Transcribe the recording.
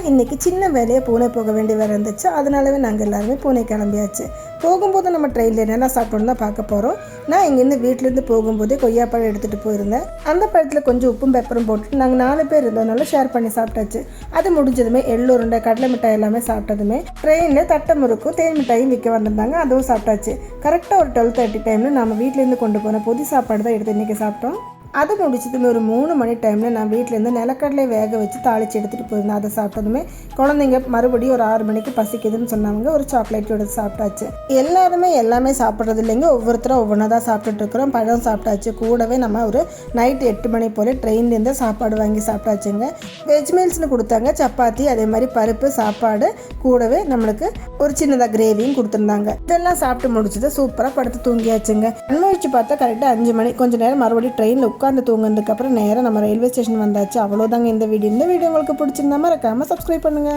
இன்றைக்கி சின்ன வேலையை பூனே போக வேண்டிய வேலை இருந்துச்சு. அதனாலவே நாங்கள் எல்லாருமே பூனே கிளம்பியாச்சு. போகும்போது நம்ம ட்ரெயினில் என்னென்ன சாப்பிட்டோன்னு தான் பார்க்க போகிறோம். நான் இங்கேருந்து வீட்டிலேருந்து போகும்போதே கொய்யாப்பழம் எடுத்துகிட்டு போயிருந்தேன். அந்த பழத்தில் கொஞ்சம் உப்பும் பெப்பரும் போட்டுட்டு நாங்கள் 4 பேர் இருந்ததுனால ஷேர் பண்ணி சாப்பிட்டாச்சு. அது முடிஞ்சதுமே எள்ளுருண்டை கடலை மிட்டாய் எல்லாமே சாப்பிட்டதுமே ட்ரெயினில் தட்டை முறுக்கும் தேன் மிட்டாயும் விற்க வந்திருந்தாங்க. அதுவும் சாப்பிட்டாச்சு. கரெக்டாக ஒரு 12:30 டைமில் நம்ம வீட்டிலேருந்து கொண்டு போன பொதி சாப்பாடு தான் எடுத்து இன்றைக்கி சாப்பிட்டோம். அது முடிச்சதுமே ஒரு 3 மணி டைமில் நான் வீட்டிலேருந்து நிலக்கடலை வேக வச்சு தாளித்து எடுத்துகிட்டு போயிருந்தேன். அதை சாப்பிட்டதுமே குழந்தைங்க மறுபடியும் ஒரு 6 மணிக்கு பசிக்குதுன்னு சொன்னாங்க. ஒரு சாக்லேட் எடுத்து சாப்பிட்டாச்சு. எல்லாருமே எல்லாமே சாப்பிட்றது இல்லைங்க, ஒவ்வொருத்தரும் ஒவ்வொன்றா தான் சாப்பிட்டுட்டு இருக்கிறோம். பழம் சாப்பிட்டாச்சு. கூடவே நம்ம ஒரு நைட்டு 8 மணி போல் ட்ரெயின்லேருந்து சாப்பாடு வாங்கி சாப்பிட்டாச்சுங்க. வெஜ் மீல்ஸ்னு கொடுத்தாங்க. சப்பாத்தி, அதே மாதிரி பருப்பு சாப்பாடு, கூடவே நம்மளுக்கு ஒரு சின்னதாக கிரேவியும் கொடுத்துருந்தாங்க. இதெல்லாம் சாப்பிட்டு முடிச்சது சூப்பராக படுத்து தூங்கியாச்சுங்க. அனுபவிச்சு பார்த்தா கரெக்டாக 5 மணி. கொஞ்சம் நேரம் மறுபடியும் ட்ரெயினில் உட்காந்து தூங்கினதுக்கப்புறம் நேராக நம்ம ரயில்வே ஸ்டேஷன் வந்தாச்சு. அவ்வளோதாங்க இந்த வீடியோ. உங்களுக்கு பிடிச்சிருந்தா மறக்காமல் சப்ஸ்கிரைப் பண்ணுங்கள்.